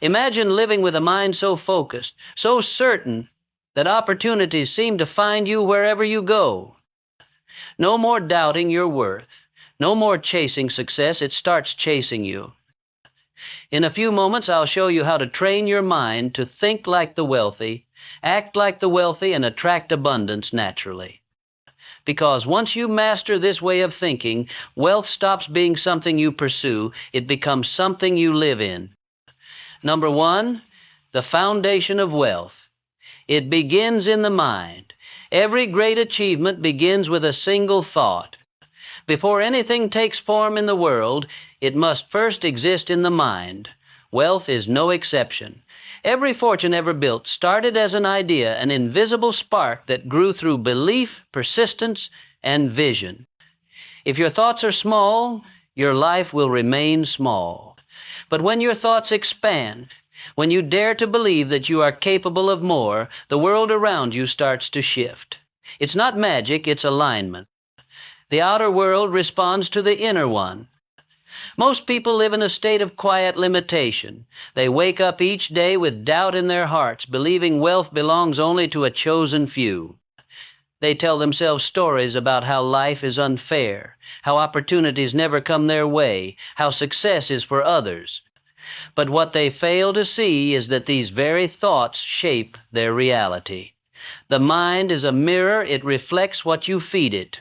Imagine living with a mind so focused, so certain, that opportunities seem to find you wherever you go. No more doubting your worth. No more chasing success. It starts chasing you. In a few moments, I'll show you how to train your mind to think like the wealthy, act like the wealthy, and attract abundance naturally. Because once you master this way of thinking, wealth stops being something you pursue. It becomes something you live in. Number one, the foundation of wealth. It begins in the mind. Every great achievement begins with a single thought. Before anything takes form in the world, it must first exist in the mind. Wealth is no exception. Every fortune ever built started as an idea, an invisible spark that grew through belief, persistence, and vision. If your thoughts are small, your life will remain small. But when your thoughts expand, when you dare to believe that you are capable of more, the world around you starts to shift. It's not magic, it's alignment. The outer world responds to the inner one. Most people live in a state of quiet limitation. They wake up each day with doubt in their hearts, believing wealth belongs only to a chosen few. They tell themselves stories about how life is unfair, how opportunities never come their way, how success is for others. But what they fail to see is that these very thoughts shape their reality. The mind is a mirror. It reflects what you feed it.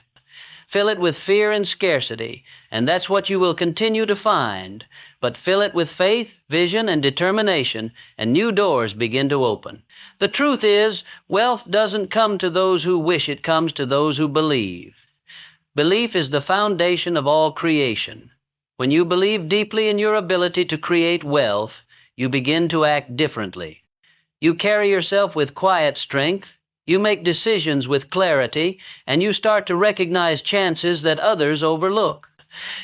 Fill it with fear and scarcity, and that's what you will continue to find. But fill it with faith, vision, and determination, and new doors begin to open. The truth is, wealth doesn't come to those who wish. It comes to those who believe. Belief is the foundation of all creation. When you believe deeply in your ability to create wealth, you begin to act differently. You carry yourself with quiet strength. You make decisions with clarity, and you start to recognize chances that others overlook.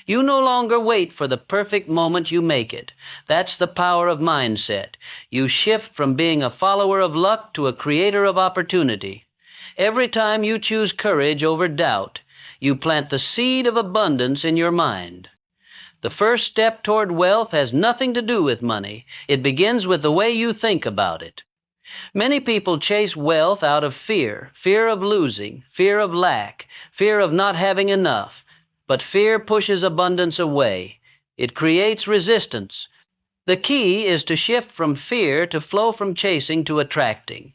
You no longer wait for the perfect moment, you make it. That's the power of mindset. You shift from being a follower of luck to a creator of opportunity. Every time you choose courage over doubt, you plant the seed of abundance in your mind. The first step toward wealth has nothing to do with money. It begins with the way you think about it. Many people chase wealth out of fear, fear of losing, fear of lack, fear of not having enough. But fear pushes abundance away. It creates resistance. The key is to shift from fear to flow from chasing to attracting.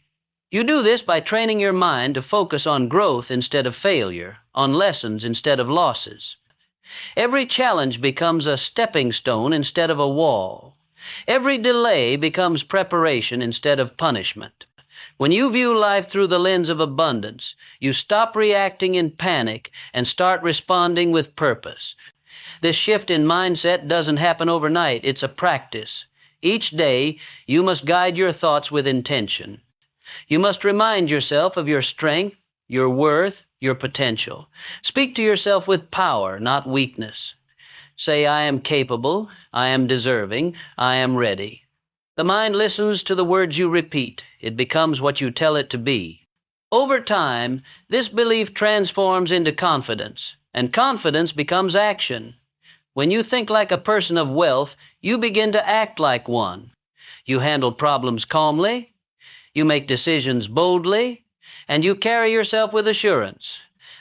You do this by training your mind to focus on growth instead of failure, on lessons instead of losses. Every challenge becomes a stepping stone instead of a wall. Every delay becomes preparation instead of punishment. When you view life through the lens of abundance, you stop reacting in panic and start responding with purpose. This shift in mindset doesn't happen overnight. It's a practice. Each day, you must guide your thoughts with intention. You must remind yourself of your strength, your worth, your potential. Speak to yourself with power, not weakness. Say, I am capable, I am deserving, I am ready. The mind listens to the words you repeat. It becomes what you tell it to be. Over time, this belief transforms into confidence, and confidence becomes action. When you think like a person of wealth, you begin to act like one. You handle problems calmly, you make decisions boldly, and you carry yourself with assurance.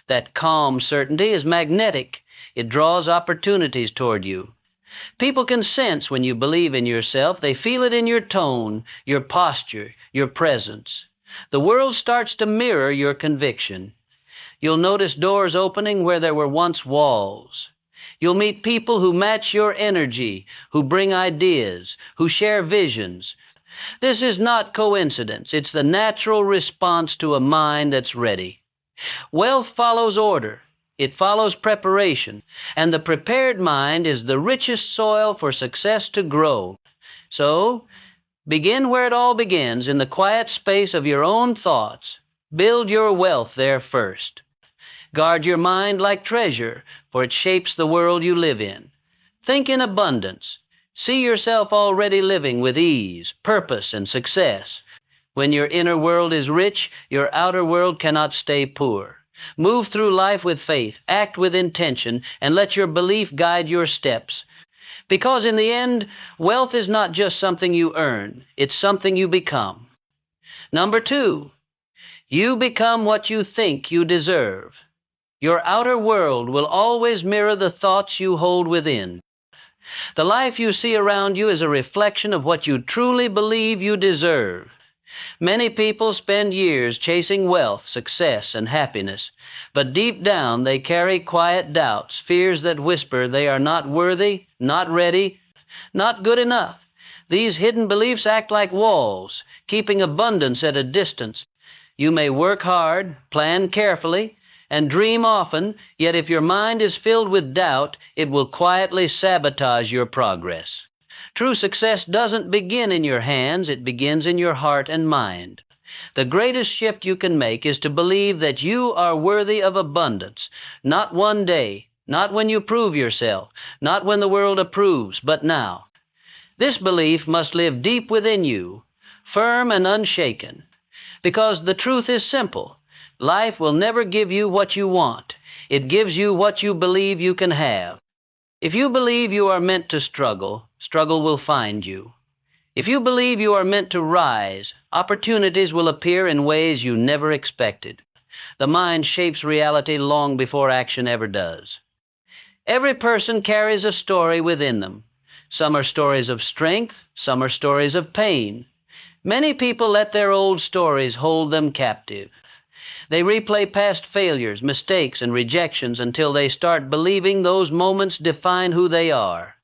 That calm certainty is magnetic. It draws opportunities toward you. People can sense when you believe in yourself. They feel it in your tone, your posture, your presence. The world starts to mirror your conviction. You'll notice doors opening where there were once walls. You'll meet people who match your energy, who bring ideas, who share visions. This is not coincidence. It's the natural response to a mind that's ready. Wealth follows order. It follows preparation, and the prepared mind is the richest soil for success to grow. So, begin where it all begins, in the quiet space of your own thoughts. Build your wealth there first. Guard your mind like treasure, for it shapes the world you live in. Think in abundance. See yourself already living with ease, purpose, and success. When your inner world is rich, your outer world cannot stay poor. Move through life with faith, act with intention, and let your belief guide your steps. Because in the end, wealth is not just something you earn, it's something you become. Number 2, you become what you think you deserve. Your outer world will always mirror the thoughts you hold within. The life you see around you is a reflection of what you truly believe you deserve. Many people spend years chasing wealth, success, and happiness, but deep down they carry quiet doubts, fears that whisper they are not worthy, not ready, not good enough. These hidden beliefs act like walls, keeping abundance at a distance. You may work hard, plan carefully, and dream often, yet if your mind is filled with doubt, it will quietly sabotage your progress. True success doesn't begin in your hands, it begins in your heart and mind. The greatest shift you can make is to believe that you are worthy of abundance, not one day, not when you prove yourself, not when the world approves, but now. This belief must live deep within you, firm and unshaken, because the truth is simple. Life will never give you what you want. It gives you what you believe you can have. If you believe you are meant to struggle, struggle will find you. If you believe you are meant to rise, opportunities will appear in ways you never expected. The mind shapes reality long before action ever does. Every person carries a story within them. Some are stories of strength, some are stories of pain. Many people let their old stories hold them captive. They replay past failures, mistakes, and rejections until they start believing those moments define who they are.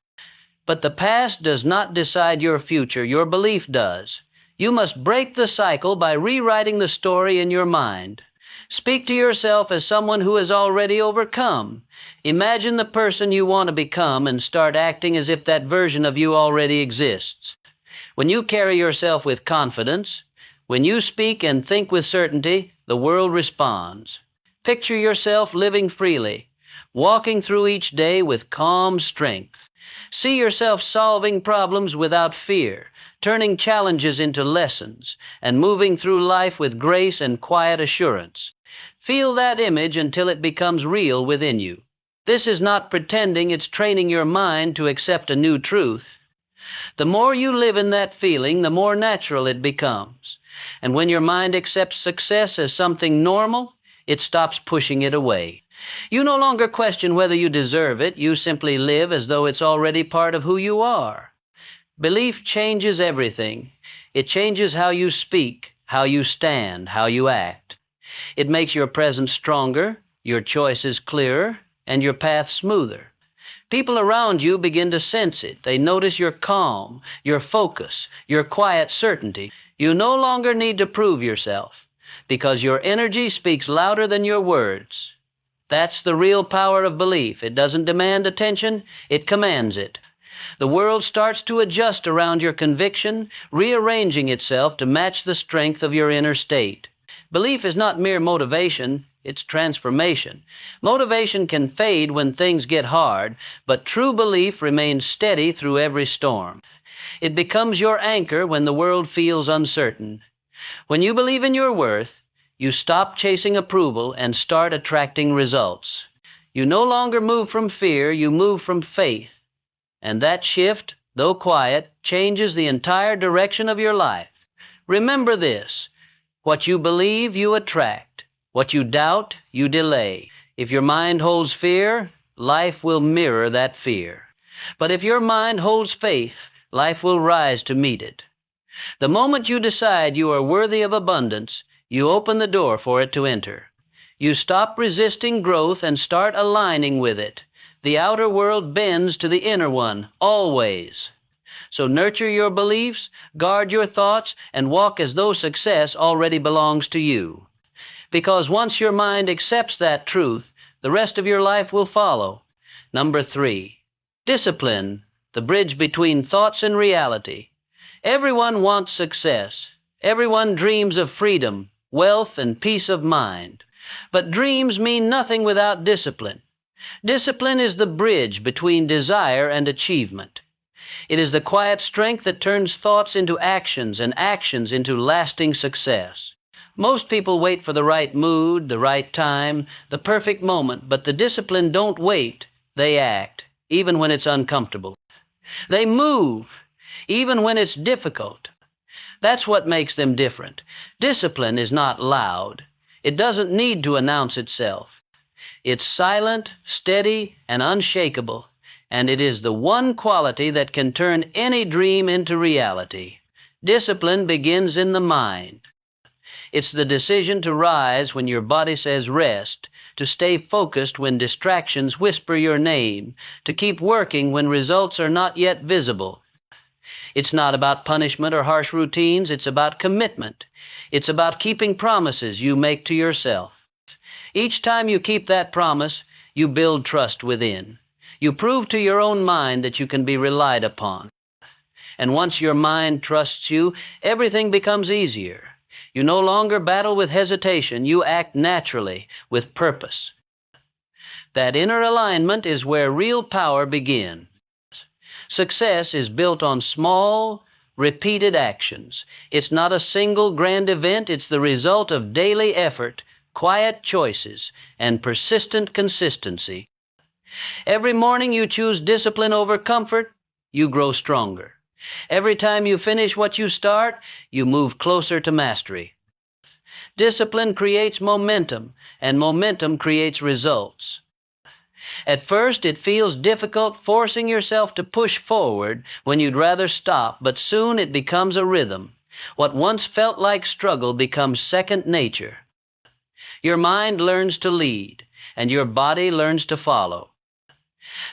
But the past does not decide your future, your belief does. You must break the cycle by rewriting the story in your mind. Speak to yourself as someone who has already overcome. Imagine the person you want to become and start acting as if that version of you already exists. When you carry yourself with confidence, when you speak and think with certainty, the world responds. Picture yourself living freely, walking through each day with calm strength. See yourself solving problems without fear, turning challenges into lessons, and moving through life with grace and quiet assurance. Feel that image until it becomes real within you. This is not pretending, it's training your mind to accept a new truth. The more you live in that feeling, the more natural it becomes. And when your mind accepts success as something normal, it stops pushing it away. You no longer question whether you deserve it, you simply live as though it's already part of who you are. Belief changes everything. It changes how you speak, how you stand, how you act. It makes your presence stronger, your choices clearer, and your path smoother. People around you begin to sense it. They notice your calm, your focus, your quiet certainty. You no longer need to prove yourself, because your energy speaks louder than your words. That's the real power of belief. It doesn't demand attention, it commands it. The world starts to adjust around your conviction, rearranging itself to match the strength of your inner state. Belief is not mere motivation, it's transformation. Motivation can fade when things get hard, but true belief remains steady through every storm. It becomes your anchor when the world feels uncertain. When you believe in your worth, you stop chasing approval and start attracting results. You no longer move from fear, you move from faith. And that shift, though quiet, changes the entire direction of your life. Remember this: what you believe, you attract. What you doubt, you delay. If your mind holds fear, life will mirror that fear. But if your mind holds faith, life will rise to meet it. The moment you decide you are worthy of abundance, you open the door for it to enter. You stop resisting growth and start aligning with it. The outer world bends to the inner one, always. So nurture your beliefs, guard your thoughts, and walk as though success already belongs to you. Because once your mind accepts that truth, the rest of your life will follow. Number 3, discipline, the bridge between thoughts and reality. Everyone wants success. Everyone dreams of freedom, wealth, and peace of mind. But dreams mean nothing without discipline. Discipline is the bridge between desire and achievement. It is the quiet strength that turns thoughts into actions and actions into lasting success. Most people wait for the right mood, the right time, the perfect moment, but the disciplined don't wait, they act, even when it's uncomfortable. They move, even when it's difficult. That's what makes them different. Discipline is not loud. It doesn't need to announce itself. It's silent, steady, and unshakable, and it is the one quality that can turn any dream into reality. Discipline begins in the mind. It's the decision to rise when your body says rest, to stay focused when distractions whisper your name, to keep working when results are not yet visible. It's not about punishment or harsh routines. It's about commitment. It's about keeping promises you make to yourself. Each time you keep that promise, you build trust within. You prove to your own mind that you can be relied upon. And once your mind trusts you, everything becomes easier. You no longer battle with hesitation. You act naturally, with purpose. That inner alignment is where real power begins. Success is built on small, repeated actions. It's not a single grand event. It's the result of daily effort, quiet choices, and persistent consistency. Every morning you choose discipline over comfort, you grow stronger. Every time you finish what you start, you move closer to mastery. Discipline creates momentum, and momentum creates results. At first, it feels difficult forcing yourself to push forward when you'd rather stop, but soon it becomes a rhythm. What once felt like struggle becomes second nature. Your mind learns to lead, and your body learns to follow.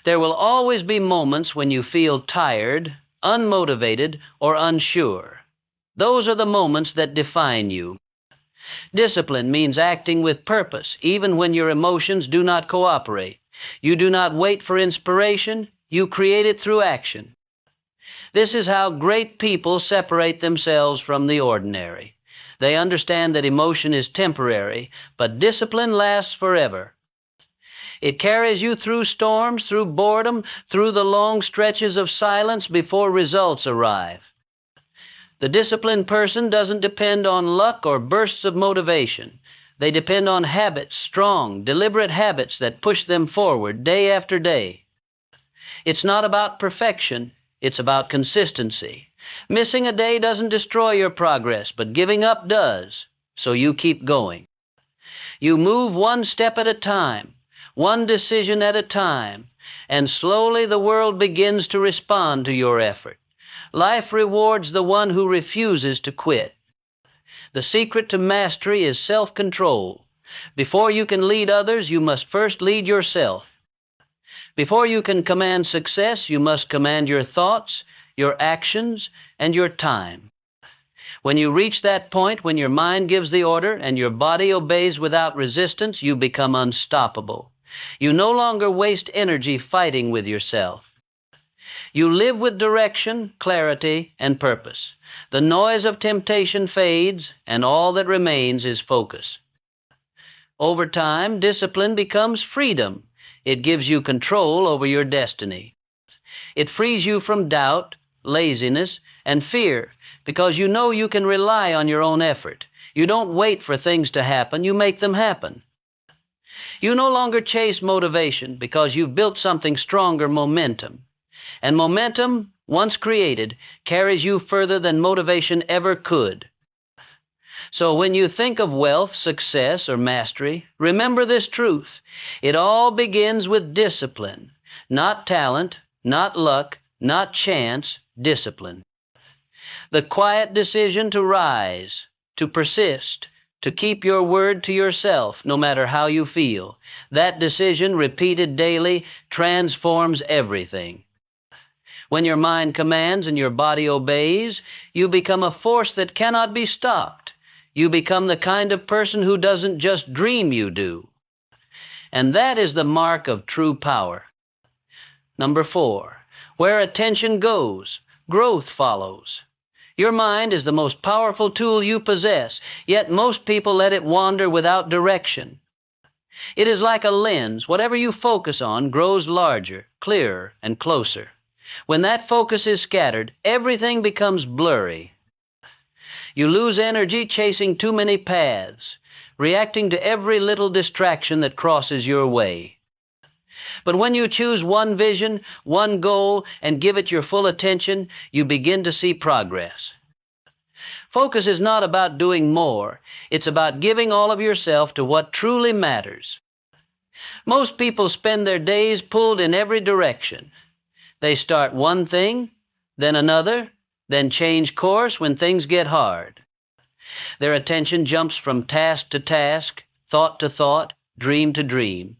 There will always be moments when you feel tired, unmotivated, or unsure. Those are the moments that define you. Discipline means acting with purpose, even when your emotions do not cooperate. You do not wait for inspiration, you create it through action. This is how great people separate themselves from the ordinary. They understand that emotion is temporary, but discipline lasts forever. It carries you through storms, through boredom, through the long stretches of silence before results arrive. The disciplined person doesn't depend on luck or bursts of motivation. They depend on habits, strong, deliberate habits that push them forward day after day. It's not about perfection, it's about consistency. Missing a day doesn't destroy your progress, but giving up does, so you keep going. You move one step at a time, one decision at a time, and slowly the world begins to respond to your effort. Life rewards the one who refuses to quit. The secret to mastery is self-control. Before you can lead others, you must first lead yourself. Before you can command success, you must command your thoughts, your actions, and your time. When you reach that point, when your mind gives the order and your body obeys without resistance, you become unstoppable. You no longer waste energy fighting with yourself. You live with direction, clarity, and purpose. The noise of temptation fades, and all that remains is focus. Over time, discipline becomes freedom. It gives you control over your destiny. It frees you from doubt, laziness, and fear, because you know you can rely on your own effort. You don't wait for things to happen, you make them happen. You no longer chase motivation because you've built something stronger, momentum. And momentum, once created, carries you further than motivation ever could. So when you think of wealth, success, or mastery, remember this truth. It all begins with discipline. Not talent, not luck, not chance, discipline. The quiet decision to rise, to persist, to keep your word to yourself no matter how you feel. That decision, repeated daily, transforms everything. When your mind commands and your body obeys, you become a force that cannot be stopped. You become the kind of person who doesn't just dream you do. And that is the mark of true power. Number 4, where attention goes, growth follows. Your mind is the most powerful tool you possess, yet most people let it wander without direction. It is like a lens. Whatever you focus on grows larger, clearer, and closer. When that focus is scattered, everything becomes blurry. You lose energy chasing too many paths, reacting to every little distraction that crosses your way. But when you choose one vision, one goal, and give it your full attention, you begin to see progress. Focus is not about doing more. It's about giving all of yourself to what truly matters. Most people spend their days pulled in every direction. They start one thing, then another, then change course when things get hard. Their attention jumps from task to task, thought to thought, dream to dream.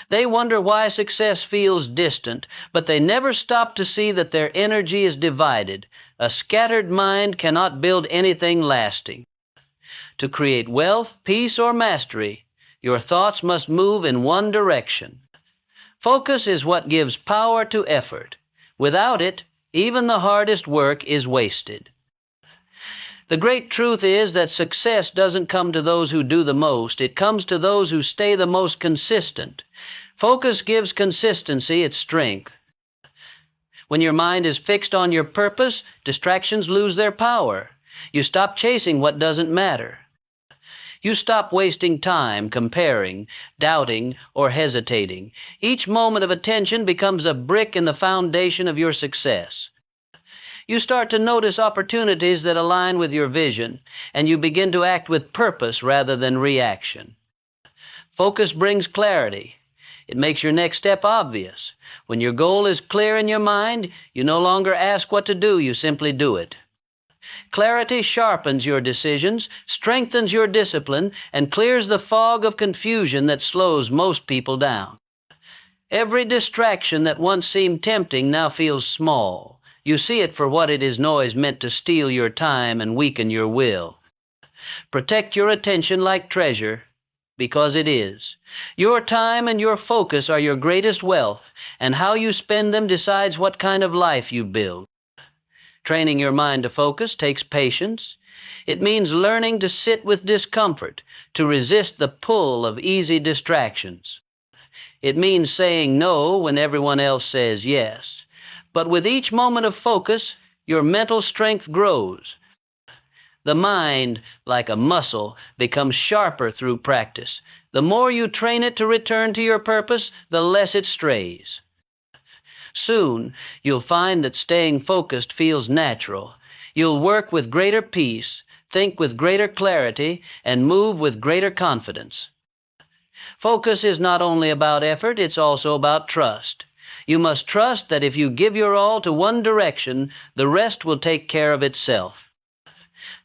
They wonder why success feels distant, but they never stop to see that their energy is divided. A scattered mind cannot build anything lasting. To create wealth, peace, or mastery, your thoughts must move in one direction. Focus is what gives power to effort. Without it, even the hardest work is wasted. The great truth is that success doesn't come to those who do the most. It comes to those who stay the most consistent. Focus gives consistency its strength. When your mind is fixed on your purpose, distractions lose their power. You stop chasing what doesn't matter. You stop wasting time comparing, doubting, or hesitating. Each moment of attention becomes a brick in the foundation of your success. You start to notice opportunities that align with your vision, and you begin to act with purpose rather than reaction. Focus brings clarity. It makes your next step obvious. When your goal is clear in your mind, you no longer ask what to do, you simply do it. Clarity sharpens your decisions, strengthens your discipline, and clears the fog of confusion that slows most people down. Every distraction that once seemed tempting now feels small. You see it for what it is: noise meant to steal your time and weaken your will. Protect your attention like treasure, because it is. Your time and your focus are your greatest wealth, and how you spend them decides what kind of life you build. Training your mind to focus takes patience. It means learning to sit with discomfort, to resist the pull of easy distractions. It means saying no when everyone else says yes. But with each moment of focus, your mental strength grows. The mind, like a muscle, becomes sharper through practice. The more you train it to return to your purpose, the less it strays. Soon, you'll find that staying focused feels natural. You'll work with greater peace, think with greater clarity, and move with greater confidence. Focus is not only about effort, it's also about trust. You must trust that if you give your all to one direction, the rest will take care of itself.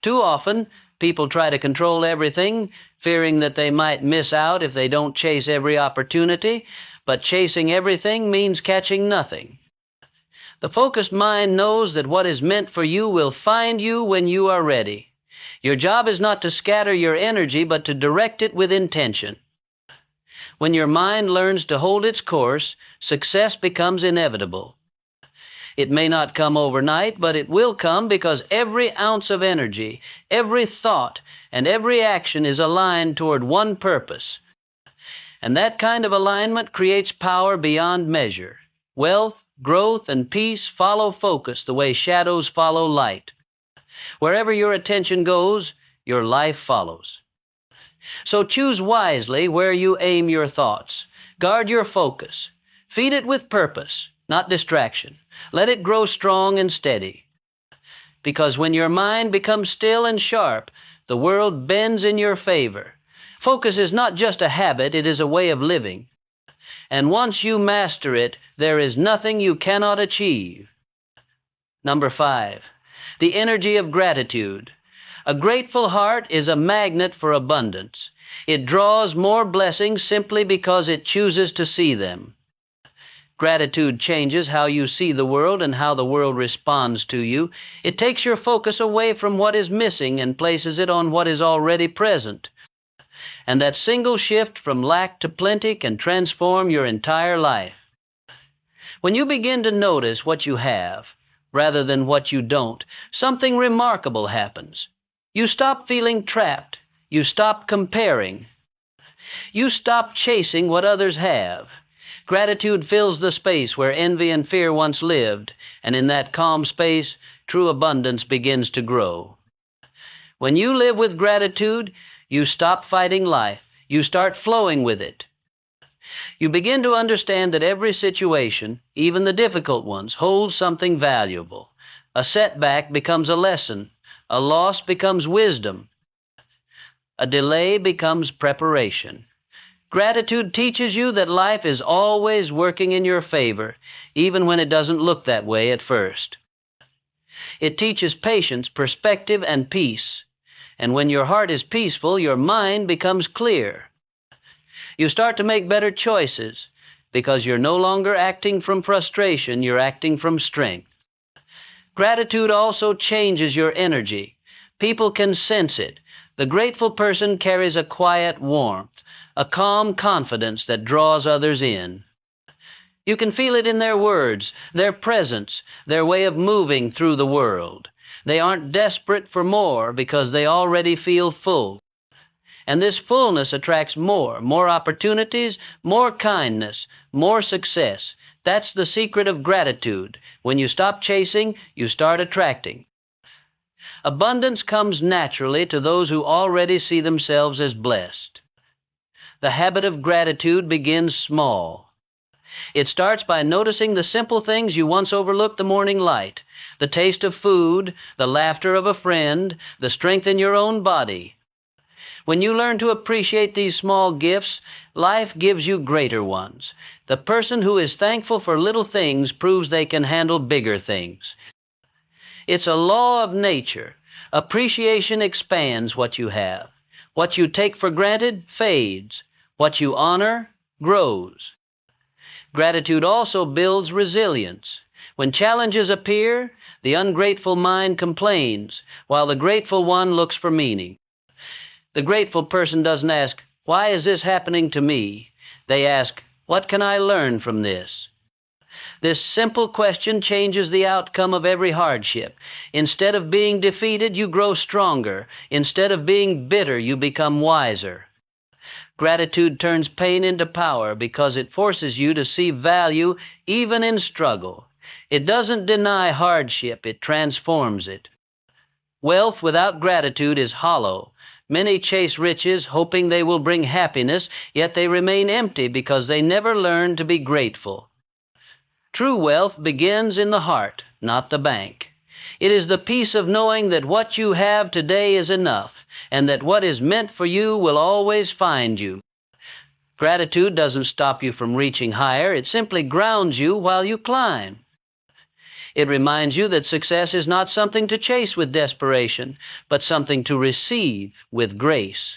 Too often, people try to control everything, fearing that they might miss out if they don't chase every opportunity, but chasing everything means catching nothing. The focused mind knows that what is meant for you will find you when you are ready. Your job is not to scatter your energy, but to direct it with intention. When your mind learns to hold its course, success becomes inevitable. It may not come overnight, but it will come because every ounce of energy, every thought, and every action is aligned toward one purpose. And that kind of alignment creates power beyond measure. Wealth, growth, and peace follow focus the way shadows follow light. Wherever your attention goes, your life follows. So choose wisely where you aim your thoughts. Guard your focus. Feed it with purpose, not distraction. Let it grow strong and steady. Because when your mind becomes still and sharp, the world bends in your favor. Focus is not just a habit, it is a way of living. And once you master it, there is nothing you cannot achieve. Number 5, the energy of gratitude. A grateful heart is a magnet for abundance. It draws more blessings simply because it chooses to see them. Gratitude changes how you see the world and how the world responds to you. It takes your focus away from what is missing and places it on what is already present. And that single shift from lack to plenty can transform your entire life. When you begin to notice what you have, rather than what you don't, something remarkable happens. You stop feeling trapped. You stop comparing. You stop chasing what others have. Gratitude fills the space where envy and fear once lived, and in that calm space, true abundance begins to grow. When you live with gratitude, you stop fighting life. You start flowing with it. You begin to understand that every situation, even the difficult ones, holds something valuable. A setback becomes a lesson. A loss becomes wisdom. A delay becomes preparation. Gratitude teaches you that life is always working in your favor, even when it doesn't look that way at first. It teaches patience, perspective, and peace. And when your heart is peaceful, your mind becomes clear. You start to make better choices because you're no longer acting from frustration, you're acting from strength. Gratitude also changes your energy. People can sense it. The grateful person carries a quiet warmth, a calm confidence that draws others in. You can feel it in their words, their presence, their way of moving through the world. They aren't desperate for more because they already feel full. And this fullness attracts more opportunities, more kindness, more success. That's the secret of gratitude. When you stop chasing, you start attracting. Abundance comes naturally to those who already see themselves as blessed. The habit of gratitude begins small. It starts by noticing the simple things you once overlooked: the morning light, the taste of food, the laughter of a friend, the strength in your own body. When you learn to appreciate these small gifts, life gives you greater ones. The person who is thankful for little things proves they can handle bigger things. It's a law of nature. Appreciation expands what you have. What you take for granted fades. What you honor grows. Gratitude also builds resilience. When challenges appear, the ungrateful mind complains, while the grateful one looks for meaning. The grateful person doesn't ask, "Why is this happening to me?" They ask, "What can I learn from this?" This simple question changes the outcome of every hardship. Instead of being defeated, you grow stronger. Instead of being bitter, you become wiser. Gratitude turns pain into power because it forces you to see value even in struggle. It doesn't deny hardship, it transforms it. Wealth without gratitude is hollow. Many chase riches hoping they will bring happiness, yet they remain empty because they never learn to be grateful. True wealth begins in the heart, not the bank. It is the peace of knowing that what you have today is enough, and that what is meant for you will always find you. Gratitude doesn't stop you from reaching higher, it simply grounds you while you climb. It reminds you that success is not something to chase with desperation, but something to receive with grace.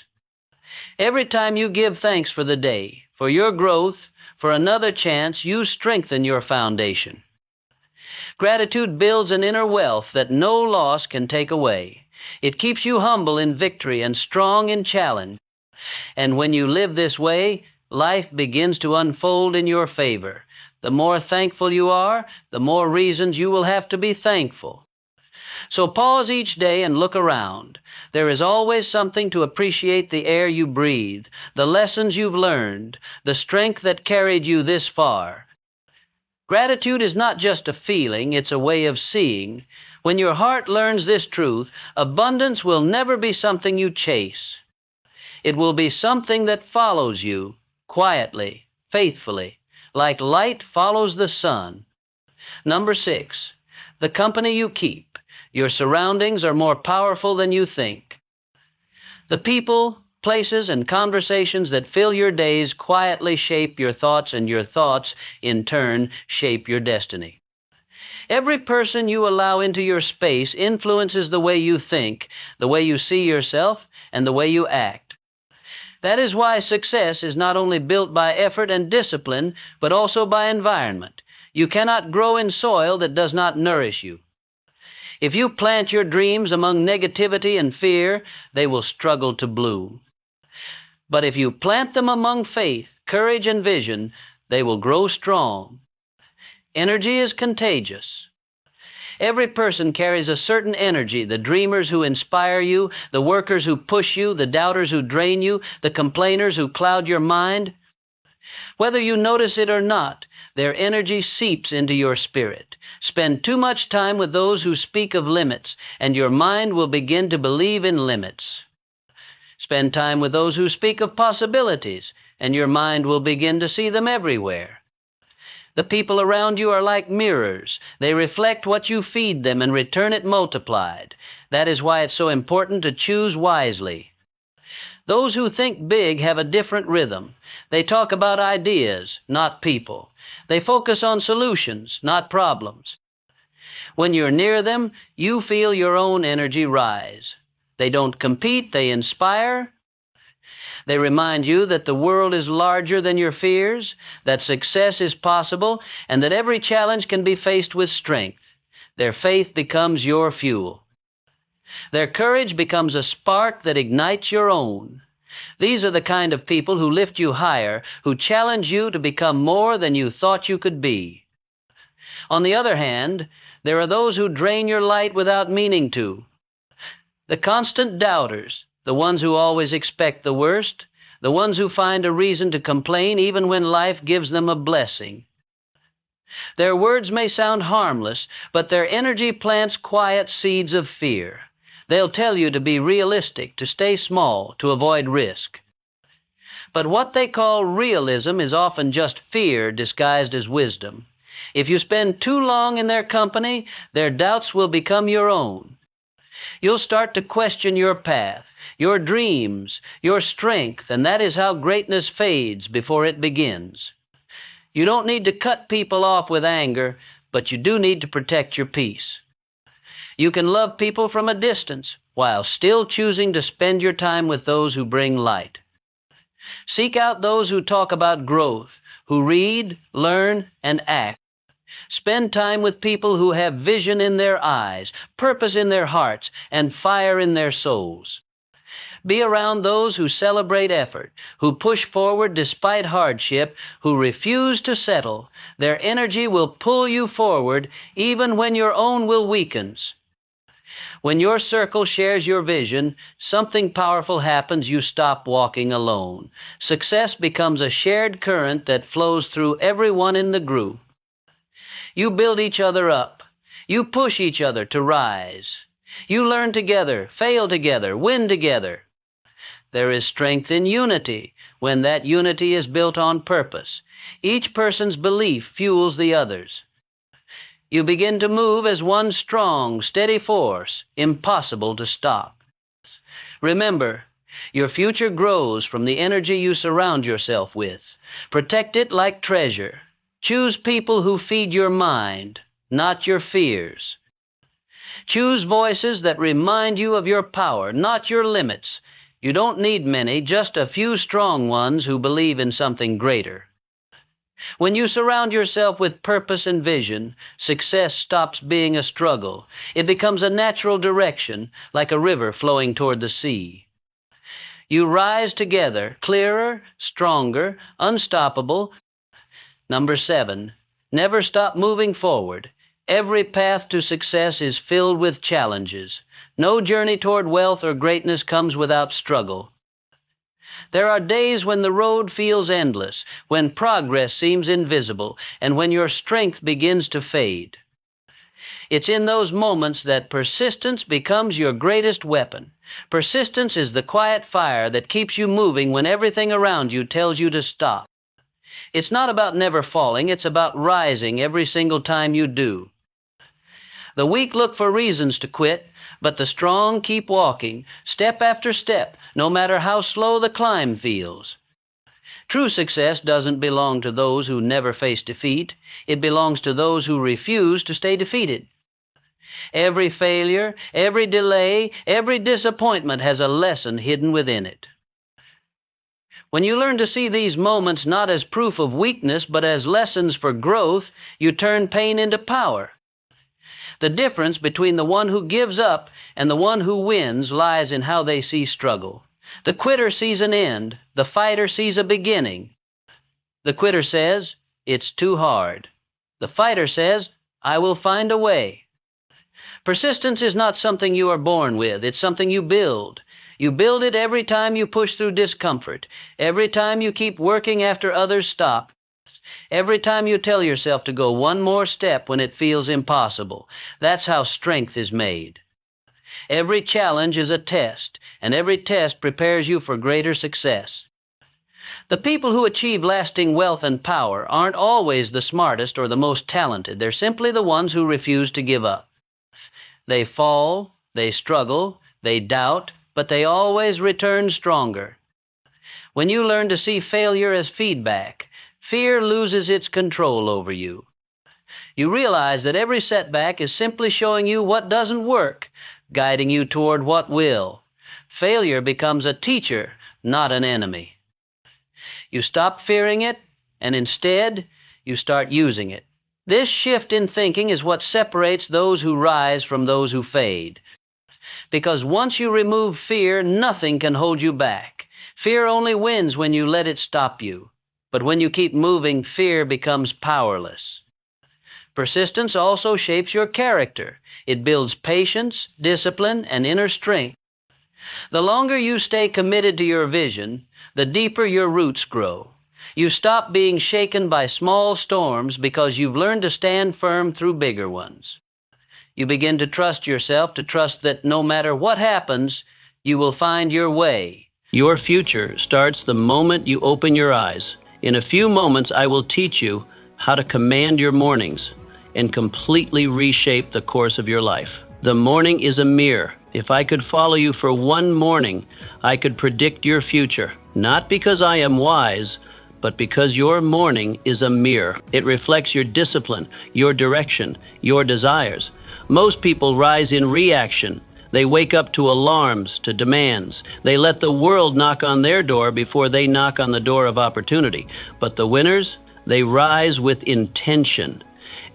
Every time you give thanks for the day, for your growth, for another chance, you strengthen your foundation. Gratitude builds an inner wealth that no loss can take away. It keeps you humble in victory and strong in challenge. And when you live this way, life begins to unfold in your favor. The more thankful you are, the more reasons you will have to be thankful. So pause each day and look around. There is always something to appreciate: the air you breathe, the lessons you've learned, the strength that carried you this far. Gratitude is not just a feeling, it's a way of seeing. When your heart learns this truth, abundance will never be something you chase. It will be something that follows you quietly, faithfully, like light follows the sun. Number 6, the company you keep. Your surroundings are more powerful than you think. The people, places, and conversations that fill your days quietly shape your thoughts, and your thoughts, in turn, shape your destiny. Every person you allow into your space influences the way you think, the way you see yourself, and the way you act. That is why success is not only built by effort and discipline, but also by environment. You cannot grow in soil that does not nourish you. If you plant your dreams among negativity and fear, they will struggle to bloom. But if you plant them among faith, courage, and vision, they will grow strong. Energy is contagious. Every person carries a certain energy: the dreamers who inspire you, the workers who push you, the doubters who drain you, the complainers who cloud your mind. Whether you notice it or not, their energy seeps into your spirit. Spend too much time with those who speak of limits, and your mind will begin to believe in limits. Spend time with those who speak of possibilities, and your mind will begin to see them everywhere. The people around you are like mirrors. They reflect what you feed them and return it multiplied. That is why it's so important to choose wisely. Those who think big have a different rhythm. They talk about ideas, not people. They focus on solutions, not problems. When you're near them, you feel your own energy rise. They don't compete, they inspire. They remind you that the world is larger than your fears, that success is possible, and that every challenge can be faced with strength. Their faith becomes your fuel. Their courage becomes a spark that ignites your own. These are the kind of people who lift you higher, who challenge you to become more than you thought you could be. On the other hand, there are those who drain your light without meaning to. The constant doubters, the ones who always expect the worst, the ones who find a reason to complain even when life gives them a blessing. Their words may sound harmless, but their energy plants quiet seeds of fear. They'll tell you to be realistic, to stay small, to avoid risk. But what they call realism is often just fear disguised as wisdom. If you spend too long in their company, their doubts will become your own. You'll start to question your path, your dreams, your strength, and that is how greatness fades before it begins. You don't need to cut people off with anger, but you do need to protect your peace. You can love people from a distance while still choosing to spend your time with those who bring light. Seek out those who talk about growth, who read, learn, and act. Spend time with people who have vision in their eyes, purpose in their hearts, and fire in their souls. Be around those who celebrate effort, who push forward despite hardship, who refuse to settle. Their energy will pull you forward even when your own will weaken. When your circle shares your vision, something powerful happens. You stop walking alone. Success becomes a shared current that flows through everyone in the group. You build each other up. You push each other to rise. You learn together, fail together, win together. There is strength in unity when that unity is built on purpose. Each person's belief fuels the others. You begin to move as one strong, steady force, impossible to stop. Remember, your future grows from the energy you surround yourself with. Protect it like treasure. Choose people who feed your mind, not your fears. Choose voices that remind you of your power, not your limits. You don't need many, just a few strong ones who believe in something greater. When you surround yourself with purpose and vision, success stops being a struggle. It becomes a natural direction, like a river flowing toward the sea. You rise together, clearer, stronger, unstoppable. Number 7, never stop moving forward. Every path to success is filled with challenges. No journey toward wealth or greatness comes without struggle. There are days when the road feels endless, when progress seems invisible, and when your strength begins to fade. It's in those moments that persistence becomes your greatest weapon. Persistence is the quiet fire that keeps you moving when everything around you tells you to stop. It's not about never falling, it's about rising every single time you do. The weak look for reasons to quit, but the strong keep walking, step after step, no matter how slow the climb feels. True success doesn't belong to those who never face defeat. It belongs to those who refuse to stay defeated. Every failure, every delay, every disappointment has a lesson hidden within it. When you learn to see these moments not as proof of weakness, but as lessons for growth, you turn pain into power. The difference between the one who gives up and the one who wins lies in how they see struggle. The quitter sees an end. The fighter sees a beginning. The quitter says, "It's too hard." The fighter says, "I will find a way." Persistence is not something you are born with. It's something you build. You build it every time you push through discomfort, every time you keep working after others stop, every time you tell yourself to go one more step when it feels impossible. That's how strength is made. Every challenge is a test, and every test prepares you for greater success. The people who achieve lasting wealth and power aren't always the smartest or the most talented. They're simply the ones who refuse to give up. They fall, they struggle, they doubt, but they always return stronger. When you learn to see failure as feedback, fear loses its control over you. You realize that every setback is simply showing you what doesn't work, guiding you toward what will. Failure becomes a teacher, not an enemy. You stop fearing it, and instead, you start using it. This shift in thinking is what separates those who rise from those who fade. Because once you remove fear, nothing can hold you back. Fear only wins when you let it stop you. But when you keep moving, fear becomes powerless. Persistence also shapes your character. It builds patience, discipline, and inner strength. The longer you stay committed to your vision, the deeper your roots grow. You stop being shaken by small storms because you've learned to stand firm through bigger ones. You begin to trust yourself, to trust that no matter what happens, you will find your way. Your future starts the moment you open your eyes. In a few moments, I will teach you how to command your mornings and completely reshape the course of your life. The morning is a mirror. If I could follow you for one morning, I could predict your future. Not because I am wise, but because your morning is a mirror. It reflects your discipline, your direction, your desires. Most people rise in reaction. They wake up to alarms, to demands. They let the world knock on their door before they knock on the door of opportunity. But the winners, they rise with intention.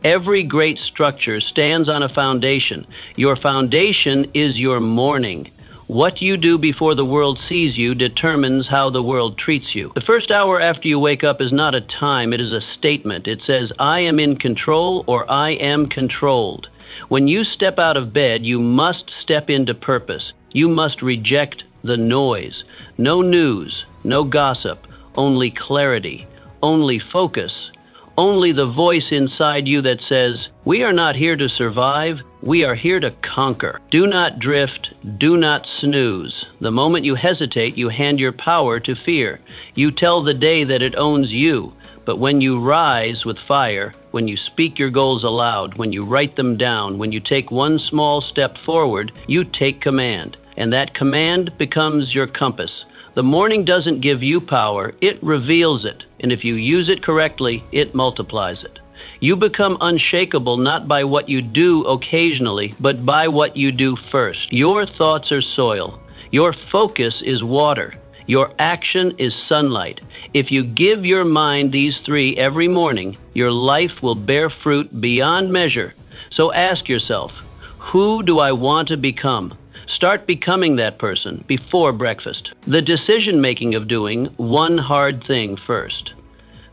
Every great structure stands on a foundation. Your foundation is your morning. What you do before the world sees you determines how the world treats you. The first hour after you wake up is not a time, it is a statement. It says, I am in control or I am controlled. When you step out of bed, you must step into purpose. You must reject the noise. No news, no gossip, only clarity, only focus. Only the voice inside you that says, we are not here to survive, we are here to conquer. Do not drift, do not snooze. The moment you hesitate, you hand your power to fear. You tell the day that it owns you. But when you rise with fire, when you speak your goals aloud, when you write them down, when you take one small step forward, you take command. And that command becomes your compass. The morning doesn't give you power, it reveals it. And if you use it correctly, it multiplies it. You become unshakable not by what you do occasionally, but by what you do first. Your thoughts are soil. Your focus is water. Your action is sunlight. If you give your mind these three every morning, your life will bear fruit beyond measure. So ask yourself, who do I want to become? Start becoming that person before breakfast. The decision-making of doing one hard thing first.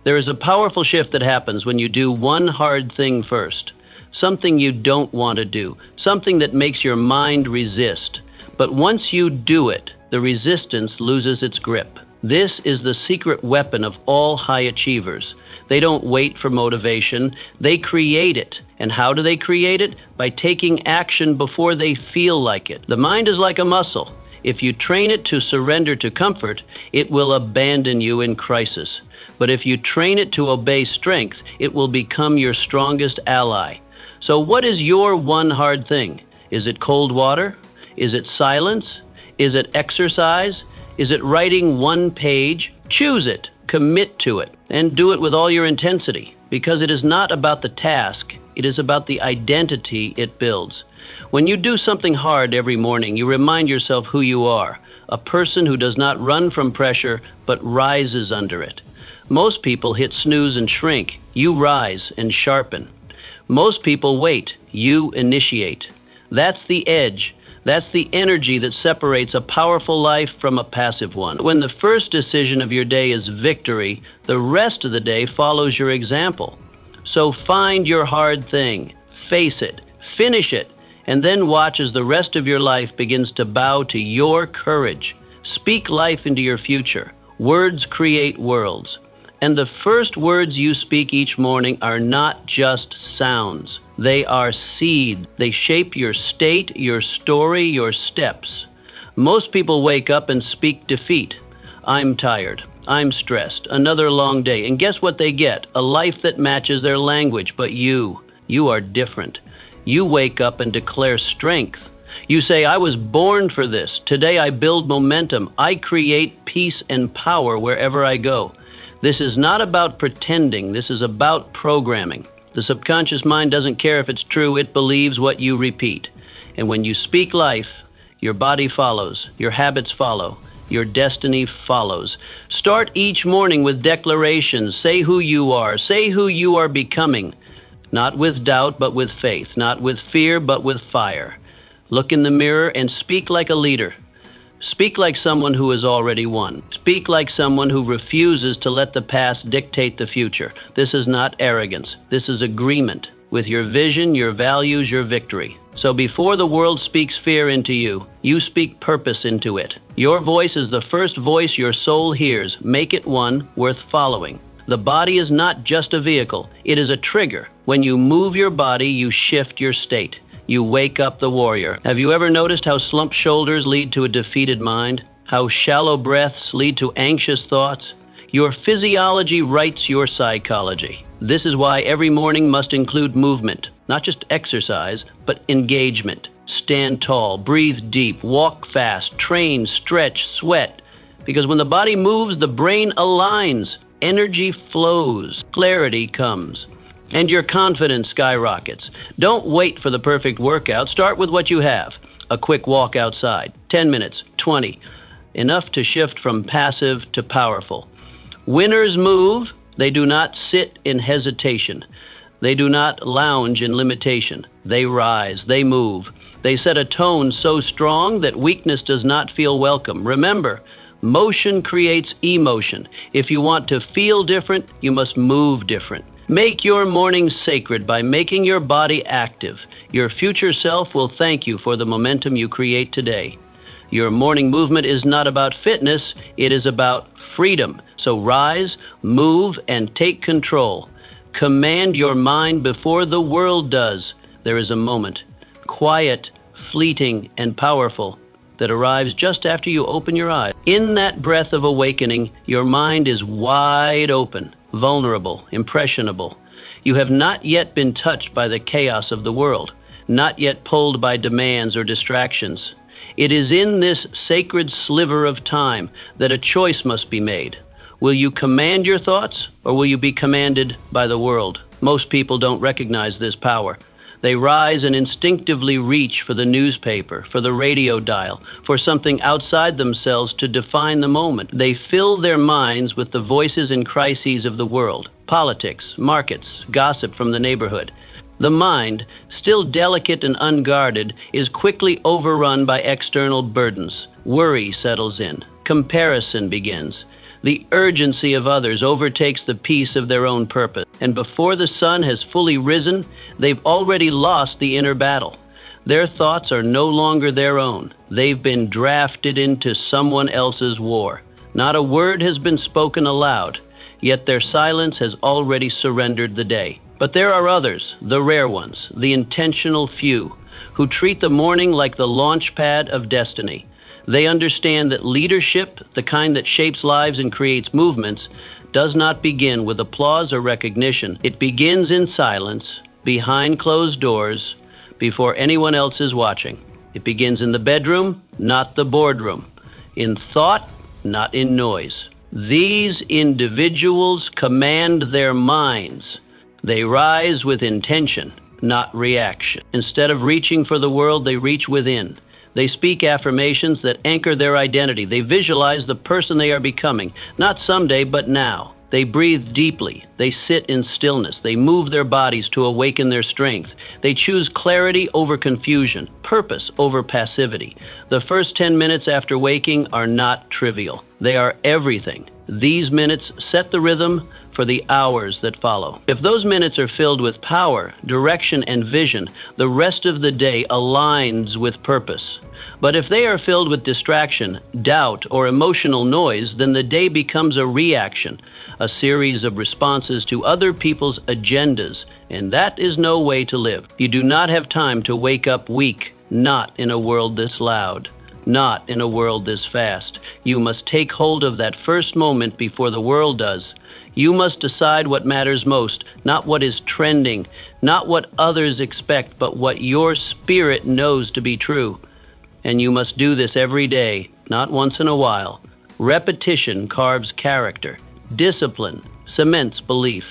There is a powerful shift that happens when you do one hard thing first. Something you don't want to do. Something that makes your mind resist. But once you do it, the resistance loses its grip. This is the secret weapon of all high achievers. They don't wait for motivation, they create it. And how do they create it? By taking action before they feel like it. The mind is like a muscle. If you train it to surrender to comfort, it will abandon you in crisis. But if you train it to obey strength, it will become your strongest ally. So what is your one hard thing? Is it cold water? Is it silence? Is it exercise? Is it writing one page? Choose it, commit to it, and do it with all your intensity, because it is not about the task, it is about the identity it builds. When you do something hard every morning, you remind yourself who you are, a person who does not run from pressure, but rises under it. Most people hit snooze and shrink. You rise and sharpen. Most people wait. You initiate. That's the edge. That's the energy that separates a powerful life from a passive one. When the first decision of your day is victory, the rest of the day follows your example. So find your hard thing, face it, finish it, and then watch as the rest of your life begins to bow to your courage. Speak life into your future. Words create worlds. And the first words you speak each morning are not just sounds. They are seeds. They shape your state, your story, your steps. Most people wake up and speak defeat. I'm tired. I'm stressed. Another long day. And guess what they get? A life that matches their language. But you are different. You wake up and declare strength. You say, I was born for this. Today I build momentum. I create peace and power wherever I go. This is not about pretending. This is about programming. The subconscious mind doesn't care if it's true. It believes what you repeat. And when you speak life, your body follows. Your habits follow. Your destiny follows. Start each morning with declarations. Say who you are. Say who you are becoming. Not with doubt, but with faith. Not with fear, but with fire. Look in the mirror and speak like a leader. Speak like someone who has already won. Speak like someone who refuses to let the past dictate the future. This is not arrogance. This is agreement with your vision, your values, your victory. So before the world speaks fear into you, you speak purpose into it. Your voice is the first voice your soul hears. Make it one worth following. The body is not just a vehicle. It is a trigger. When you move your body, you shift your state. You wake up the warrior. Have you ever noticed how slumped shoulders lead to a defeated mind? How shallow breaths lead to anxious thoughts? Your physiology writes your psychology. This is why every morning must include movement, not just exercise, but engagement. Stand tall, breathe deep, walk fast, train, stretch, sweat. Because when the body moves, the brain aligns, energy flows, clarity comes. And your confidence skyrockets. Don't wait for the perfect workout. Start with what you have. A quick walk outside. 10 minutes, 20. Enough to shift from passive to powerful. Winners move. They do not sit in hesitation. They do not lounge in limitation. They rise. They move. They set a tone so strong that weakness does not feel welcome. Remember, motion creates emotion. If you want to feel different, you must move different. Make your morning sacred by making your body active. Your future self will thank you for the momentum you create today. Your morning movement is not about fitness, it is about freedom. So rise, move, and take control. Command your mind before the world does. There is a moment, quiet, fleeting, and powerful, that arrives just after you open your eyes. In that breath of awakening, your mind is wide open, vulnerable, impressionable. You have not yet been touched by the chaos of the world, not yet pulled by demands or distractions. It is in this sacred sliver of time that a choice must be made. Will you command your thoughts, or will you be commanded by the world? Most people don't recognize this power. They rise and instinctively reach for the newspaper, for the radio dial, for something outside themselves to define the moment. They fill their minds with the voices and crises of the world, politics, markets, gossip from the neighborhood. The mind, still delicate and unguarded, is quickly overrun by external burdens. Worry settles in. Comparison begins. The urgency of others overtakes the peace of their own purpose. And before the sun has fully risen, they've already lost the inner battle. Their thoughts are no longer their own. They've been drafted into someone else's war. Not a word has been spoken aloud, yet their silence has already surrendered the day. But there are others, the rare ones, the intentional few, who treat the morning like the launch pad of destiny. They understand that leadership, the kind that shapes lives and creates movements, does not begin with applause or recognition. It begins in silence, behind closed doors, before anyone else is watching. It begins in the bedroom, not the boardroom. In thought, not in noise. These individuals command their minds. They rise with intention, not reaction. Instead of reaching for the world, they reach within. They speak affirmations that anchor their identity. They visualize the person they are becoming, not someday, but now. They breathe deeply. They sit in stillness. They move their bodies to awaken their strength. They choose clarity over confusion, purpose over passivity. The first 10 minutes after waking are not trivial. They are everything. These minutes set the rhythm for the hours that follow. If those minutes are filled with power, direction, and vision, the rest of the day aligns with purpose. But if they are filled with distraction, doubt, or emotional noise, then the day becomes a reaction, a series of responses to other people's agendas, and that is no way to live. You do not have time to wake up weak, not in a world this loud. Not in a world this fast. You must take hold of that first moment before the world does. You must decide what matters most, not what is trending, not what others expect, but what your spirit knows to be true. And you must do this every day, not once in a while. Repetition carves character. Discipline cements belief.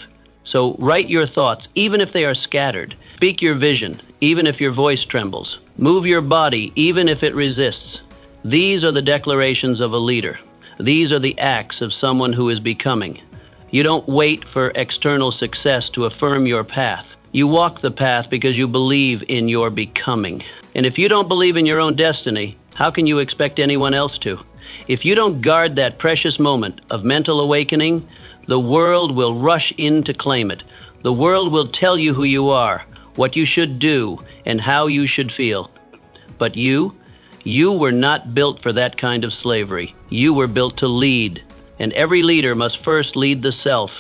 So write your thoughts, even if they are scattered. Speak your vision, even if your voice trembles. Move your body, even if it resists. These are the declarations of a leader. These are the acts of someone who is becoming. You don't wait for external success to affirm your path. You walk the path because you believe in your becoming. And if you don't believe in your own destiny, how can you expect anyone else to? If you don't guard that precious moment of mental awakening, the world will rush in to claim it. The world will tell you who you are, what you should do, and how you should feel. But you were not built for that kind of slavery. You were built to lead. And every leader must first lead the self.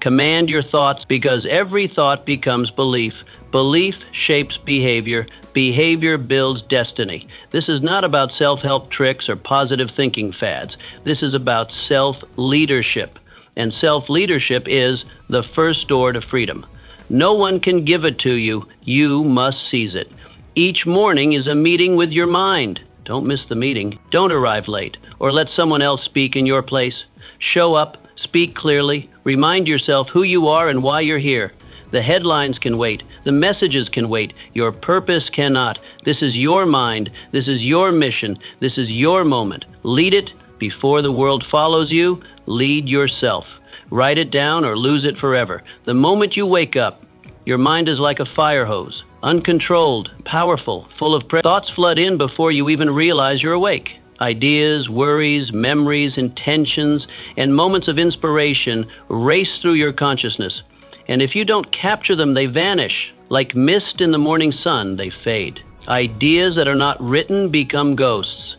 Command your thoughts, because every thought becomes belief. Belief shapes behavior. Behavior builds destiny. This is not about self-help tricks or positive thinking fads. This is about self-leadership. And self-leadership is the first door to freedom. No one can give it to you. You must seize it. Each morning is a meeting with your mind. Don't miss the meeting. Don't arrive late or let someone else speak in your place. Show up, speak clearly, remind yourself who you are and why you're here. The headlines can wait. The messages can wait. Your purpose cannot. This is your mind. This is your mission. This is your moment. Lead it before the world follows you. Lead yourself. Write it down or lose it forever. The moment you wake up, your mind is like a fire hose. Uncontrolled, powerful, full of thoughts flood in before you even realize you're awake. Ideas, worries, memories, intentions, and moments of inspiration race through your consciousness. And if you don't capture them, they vanish. Like mist in the morning sun, they fade. Ideas that are not written become ghosts.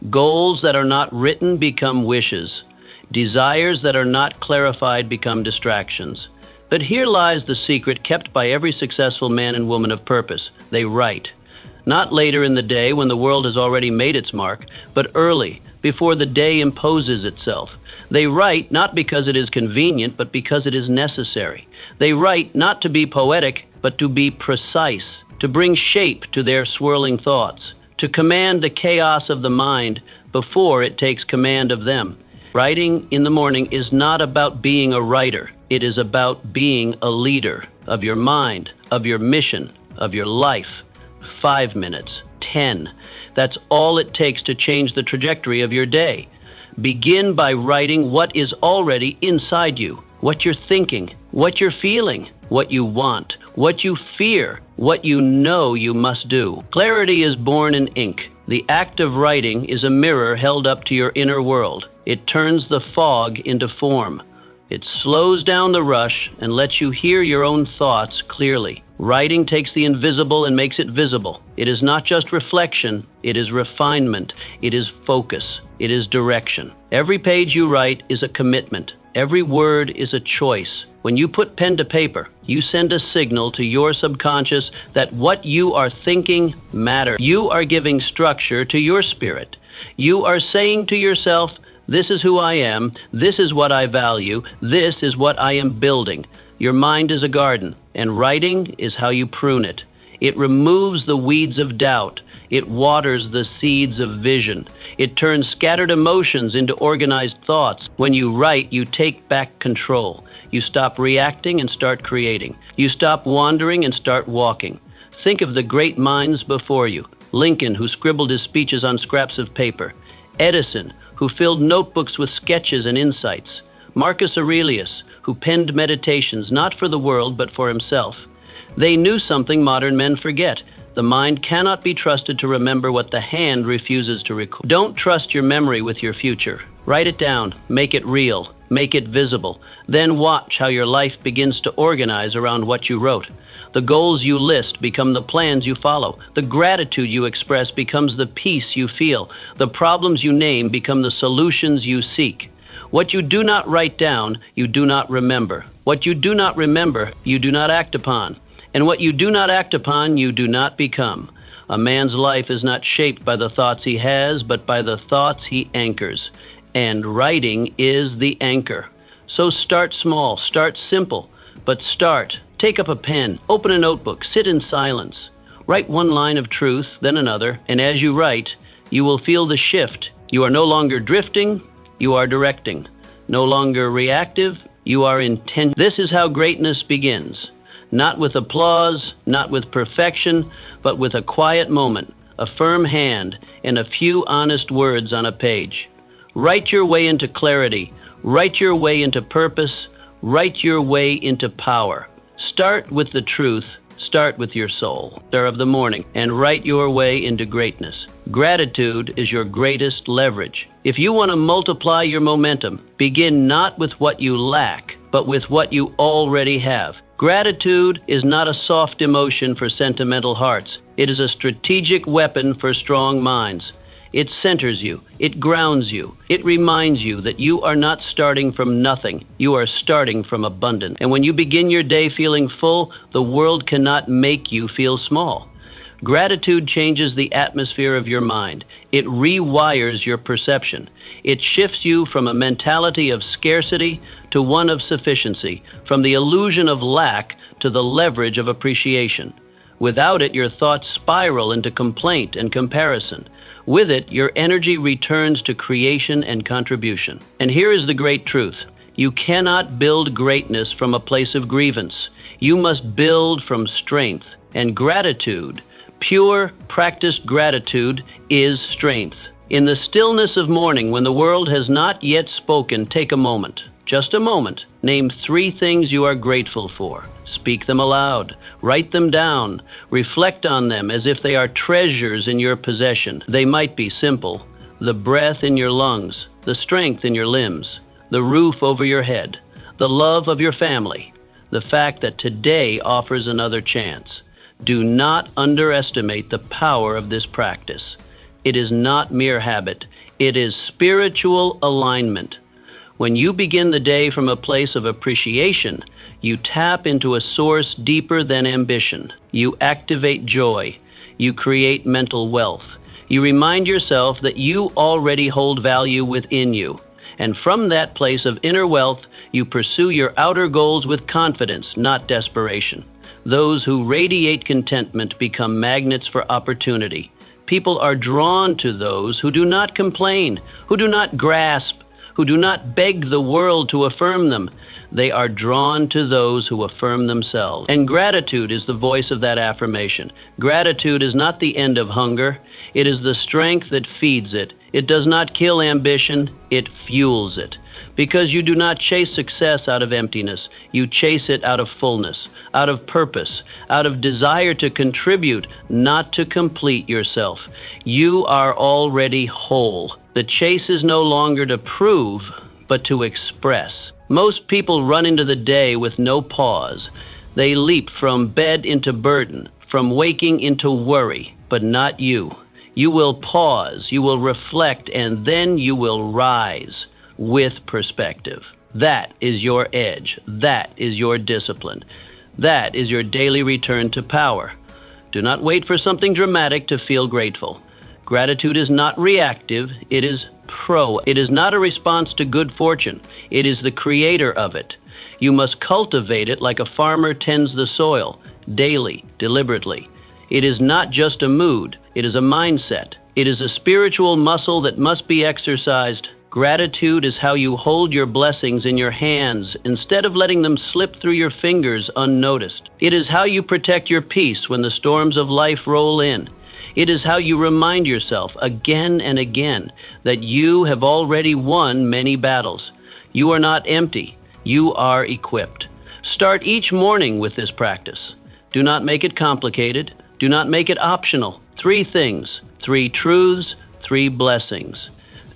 Goals that are not written become wishes. Desires that are not clarified become distractions. But here lies the secret kept by every successful man and woman of purpose. They write. Not later in the day when the world has already made its mark, but early, before the day imposes itself. They write not because it is convenient, but because it is necessary. They write not to be poetic, but to be precise, to bring shape to their swirling thoughts, to command the chaos of the mind before it takes command of them. Writing in the morning is not about being a writer. It is about being a leader of your mind, of your mission, of your life. 5 minutes, 10. That's all it takes to change the trajectory of your day. Begin by writing what is already inside you, what you're thinking, what you're feeling, what you want, what you fear, what you know you must do. Clarity is born in ink. The act of writing is a mirror held up to your inner world. It turns the fog into form. It slows down the rush and lets you hear your own thoughts clearly. Writing takes the invisible and makes it visible. It is not just reflection, it is refinement, it is focus, it is direction. Every page you write is a commitment. Every word is a choice. When you put pen to paper, you send a signal to your subconscious that what you are thinking matters. You are giving structure to your spirit. You are saying to yourself, this is who I am, this is what I value, this is what I am building. Your mind is a garden, and writing is how you prune it. It removes the weeds of doubt. It waters the seeds of vision. It turns scattered emotions into organized thoughts. When you write, you take back control. You stop reacting and start creating. You stop wandering and start walking. Think of the great minds before you. Lincoln, who scribbled his speeches on scraps of paper. Edison, who filled notebooks with sketches and insights. Marcus Aurelius, who penned meditations not for the world but for himself. They knew something modern men forget. The mind cannot be trusted to remember what the hand refuses to record. Don't trust your memory with your future. Write it down, make it real, make it visible. Then watch how your life begins to organize around what you wrote. The goals you list become the plans you follow. The gratitude you express becomes the peace you feel. The problems you name become the solutions you seek. What you do not write down, you do not remember. What you do not remember, you do not act upon. And what you do not act upon, you do not become. A man's life is not shaped by the thoughts he has, but by the thoughts he anchors. And writing is the anchor. So start small, start simple, but start. Take up a pen, open a notebook, sit in silence. Write one line of truth, then another, and as you write, you will feel the shift. You are no longer drifting, you are directing. No longer reactive, you are intent. This is how greatness begins. Not with applause, not with perfection, but with a quiet moment, a firm hand, and a few honest words on a page. Write your way into clarity. Write your way into purpose. Write your way into power. Start with the truth. Start with your soul, star of the morning, and write your way into greatness. Gratitude is your greatest leverage. If you want to multiply your momentum, begin not with what you lack, but with what you already have. Gratitude is not a soft emotion for sentimental hearts. It is a strategic weapon for strong minds. It centers you. It grounds you. It reminds you that you are not starting from nothing. You are starting from abundance. And when you begin your day feeling full, the world cannot make you feel small. Gratitude changes the atmosphere of your mind. It rewires your perception. It shifts you from a mentality of scarcity to one of sufficiency, from the illusion of lack to the leverage of appreciation. Without it, your thoughts spiral into complaint and comparison. With it, your energy returns to creation and contribution. And here is the great truth. You cannot build greatness from a place of grievance. You must build from strength. And gratitude, pure, practiced gratitude, is strength. In the stillness of morning, when the world has not yet spoken, take a moment. Just a moment. Name 3 things you are grateful for. Speak them aloud. Write them down. Reflect on them as if they are treasures in your possession. They might be simple. The breath in your lungs, the strength in your limbs, the roof over your head, the love of your family, the fact that today offers another chance. Do not underestimate the power of this practice. It is not mere habit. It is spiritual alignment. When you begin the day from a place of appreciation, you tap into a source deeper than ambition. You activate joy. You create mental wealth. You remind yourself that you already hold value within you. And from that place of inner wealth, you pursue your outer goals with confidence, not desperation. Those who radiate contentment become magnets for opportunity. People are drawn to those who do not complain, who do not grasp, who do not beg the world to affirm them. They are drawn to those who affirm themselves. And gratitude is the voice of that affirmation. Gratitude is not the end of hunger. It is the strength that feeds it. It does not kill ambition. It fuels it. Because you do not chase success out of emptiness. You chase it out of fullness, out of purpose, out of desire to contribute, not to complete yourself. You are already whole. The chase is no longer to prove, but to express. Most people run into the day with no pause. They leap from bed into burden, from waking into worry, but not you. You will pause, you will reflect, and then you will rise with perspective. That is your edge. That is your discipline. That is your daily return to power. Do not wait for something dramatic to feel grateful. Gratitude is not reactive, it is It is not a response to good fortune. It is the creator of it. You must cultivate it like a farmer tends the soil, daily, deliberately. It is not just a mood. It is a mindset. It is a spiritual muscle that must be exercised. Gratitude is how you hold your blessings in your hands instead of letting them slip through your fingers unnoticed. It is how you protect your peace when the storms of life roll in. It is how you remind yourself again and again that you have already won many battles. You are not empty. You are equipped. Start each morning with this practice. Do not make it complicated. Do not make it optional. 3 things, 3 truths, 3 blessings.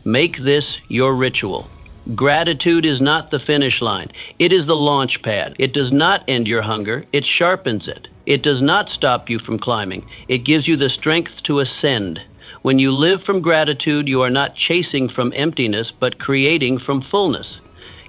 Make this your ritual. Gratitude is not the finish line. It is the launch pad. It does not end your hunger. It sharpens it. It does not stop you from climbing. It gives you the strength to ascend. When you live from gratitude, you are not chasing from emptiness, but creating from fullness.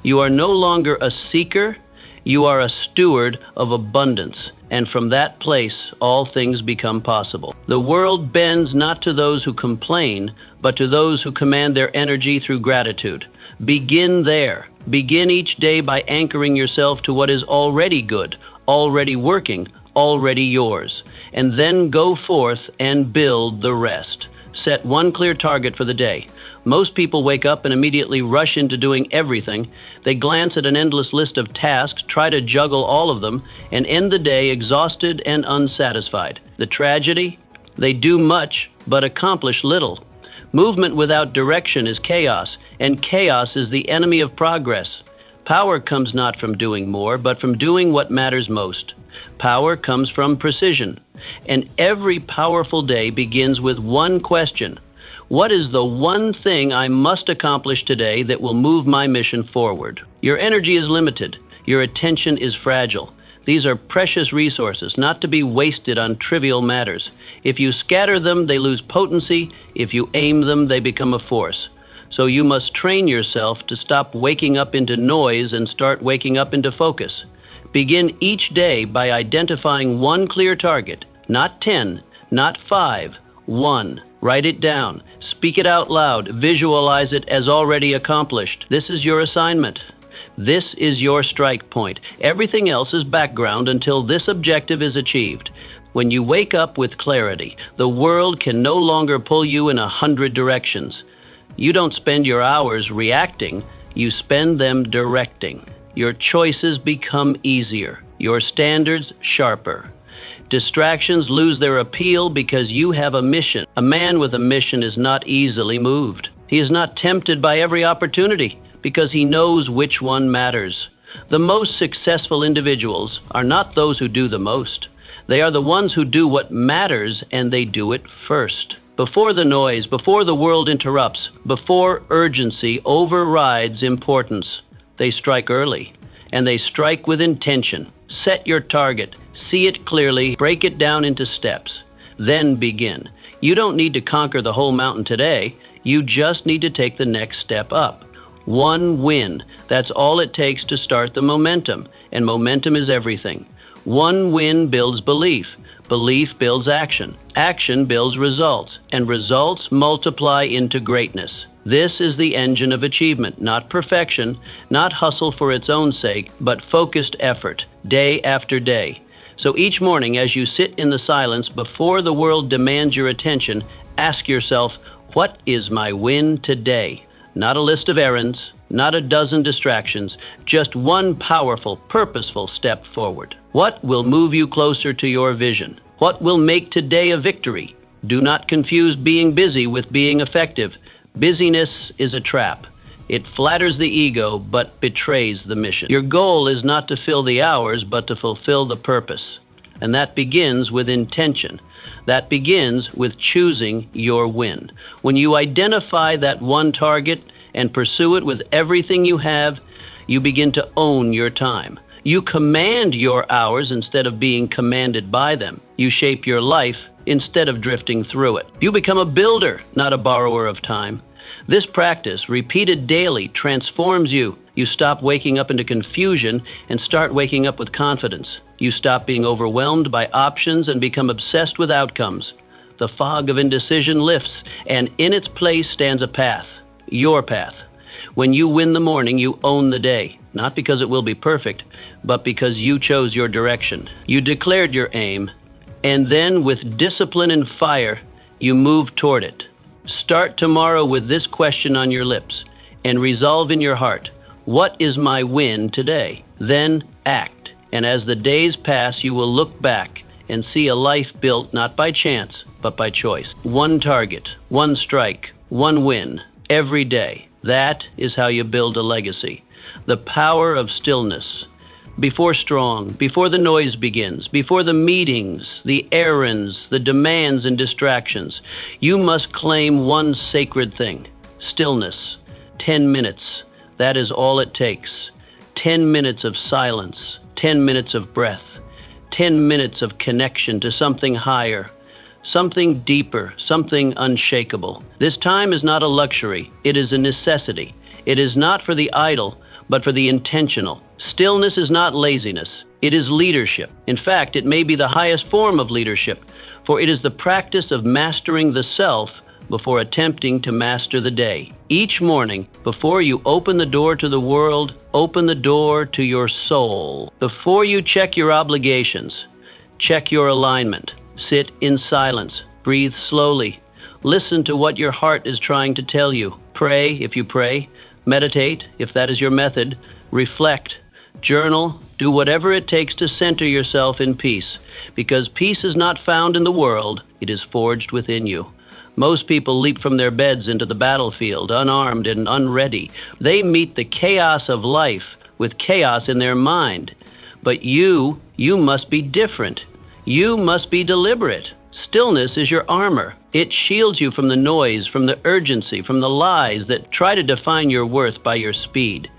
You are no longer a seeker. You are a steward of abundance, and from that place all things become possible. The world bends not to those who complain, but to those who command their energy through gratitude. Begin there. Begin each day by anchoring yourself to what is already good, already working, already yours. And then go forth and build the rest. Set one clear target for the day. Most people wake up and immediately rush into doing everything. They glance at an endless list of tasks, try to juggle all of them, and end the day exhausted and unsatisfied. The tragedy? They do much, but accomplish little. Movement without direction is chaos, and chaos is the enemy of progress. Power comes not from doing more, but from doing what matters most. Power comes from precision, and every powerful day begins with one question. What is the one thing I must accomplish today that will move my mission forward? Your energy is limited. Your attention is fragile. These are precious resources, not to be wasted on trivial matters. If you scatter them, they lose potency. If you aim them, they become a force. So you must train yourself to stop waking up into noise and start waking up into focus. Begin each day by identifying one clear target, not 10, not 5, 1. Write it down. Speak it out loud. Visualize it as already accomplished. This is your assignment. This is your strike point. Everything else is background until this objective is achieved. When you wake up with clarity, the world can no longer pull you in 100 directions. You don't spend your hours reacting. You spend them directing. Your choices become easier. Your standards sharper. Distractions lose their appeal because you have a mission. A man with a mission is not easily moved. He is not tempted by every opportunity because he knows which one matters. The most successful individuals are not those who do the most. They are the ones who do what matters, and they do it first. Before the noise, before the world interrupts, before urgency overrides importance, they strike early, and they strike with intention. Set your target, see it clearly, break it down into steps, then begin. You don't need to conquer the whole mountain today. You just need to take the next step up. One win. That's all it takes to start the momentum, and momentum is everything. One win builds belief. Belief builds action. Action builds results, and results multiply into greatness. This is the engine of achievement, not perfection, not hustle for its own sake, but focused effort, day after day. So each morning as you sit in the silence before the world demands your attention, ask yourself, what is my win today? Not a list of errands, not a dozen distractions, just one powerful, purposeful step forward. What will move you closer to your vision? What will make today a victory? Do not confuse being busy with being effective. Busyness is a trap. It flatters the ego, but betrays the mission. Your goal is not to fill the hours, but to fulfill the purpose. And that begins with intention. That begins with choosing your win. When you identify that one target and pursue it with everything you have, you begin to own your time. You command your hours instead of being commanded by them. You shape your life instead of drifting through it. You become a builder, not a borrower of time. This practice, repeated daily, transforms you. You stop waking up into confusion and start waking up with confidence. You stop being overwhelmed by options and become obsessed with outcomes. The fog of indecision lifts, and in its place stands a path, your path. When you win the morning, you own the day, not because it will be perfect, but because you chose your direction. You declared your aim, and then with discipline and fire, you move toward it. Start tomorrow with this question on your lips and resolve in your heart, what is my win today? Then act, and as the days pass, you will look back and see a life built not by chance, but by choice. One target, one strike, one win, every day. That is how you build a legacy. The power of stillness. Before the noise begins, before the meetings, the errands, the demands and distractions, you must claim one sacred thing, stillness. 10 minutes, that is all it takes. 10 minutes of silence, 10 minutes of breath, 10 minutes of connection to something higher, something deeper, something unshakable. This time is not a luxury, it is a necessity. It is not for the idle, but for the intentional. Stillness is not laziness. It is leadership. In fact, it may be the highest form of leadership, for it is the practice of mastering the self before attempting to master the day. Each morning, before you open the door to the world, open the door to your soul. Before you check your obligations, check your alignment. Sit in silence. Breathe slowly. Listen to what your heart is trying to tell you. Pray if you pray. Meditate if that is your method. Reflect. Journal. Do whatever it takes to center yourself in peace, because peace is not found in the world, it is forged within you. Most people leap from their beds into the battlefield, unarmed and unready. They meet the chaos of life with chaos in their mind. But you must be different. You must be deliberate. Stillness is your armor. It shields you from the noise, from the urgency, from the lies that try to define your worth by your speed.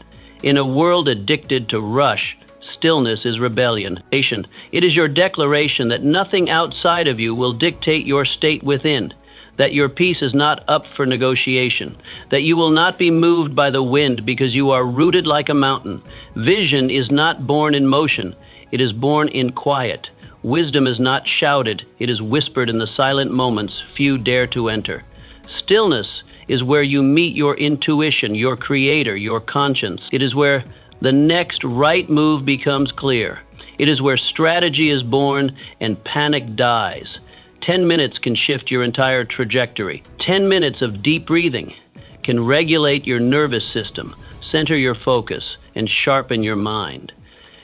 In a world addicted to rush, stillness is rebellion. It is your declaration that nothing outside of you will dictate your state within, that your peace is not up for negotiation, that you will not be moved by the wind because you are rooted like a mountain. Vision is not born in motion, it is born in quiet. Wisdom is not shouted, it is whispered in the silent moments few dare to enter. Stillness is where you meet your intuition, your creator, your conscience. It is where the next right move becomes clear. It is where strategy is born and panic dies. 10 minutes can shift your entire trajectory. 10 minutes of deep breathing can regulate your nervous system, center your focus, and sharpen your mind.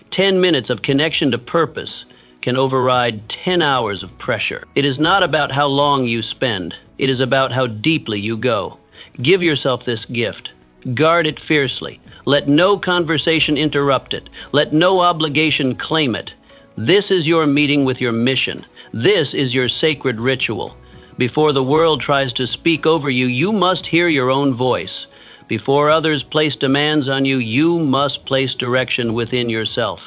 10 minutes of connection to purpose can override 10 hours of pressure. It is not about how long you spend. It is about how deeply you go. Give yourself this gift. Guard it fiercely. Let no conversation interrupt it. Let no obligation claim it. This is your meeting with your mission. This is your sacred ritual. Before the world tries to speak over you, you must hear your own voice. Before others place demands on you, you must place direction within yourself.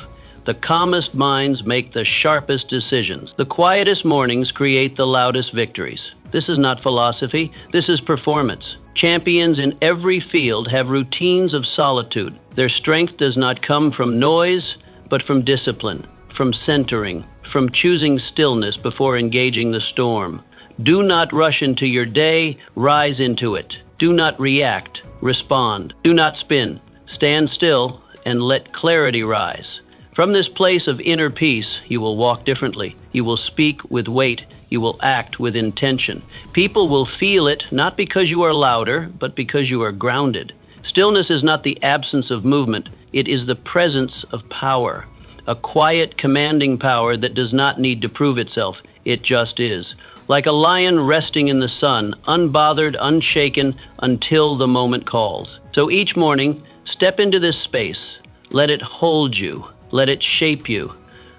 The calmest minds make the sharpest decisions. The quietest mornings create the loudest victories. This is not philosophy, this is performance. Champions in every field have routines of solitude. Their strength does not come from noise, but from discipline, from centering, from choosing stillness before engaging the storm. Do not rush into your day, rise into it. Do not react, respond. Do not spin. Stand still and let clarity rise. From this place of inner peace, you will walk differently. You will speak with weight. You will act with intention. People will feel it, not because you are louder, but because you are grounded. Stillness is not the absence of movement. It is the presence of power. A quiet, commanding power that does not need to prove itself. It just is. Like a lion resting in the sun, unbothered, unshaken, until the moment calls. So each morning, step into this space. Let it hold you. Let it shape you.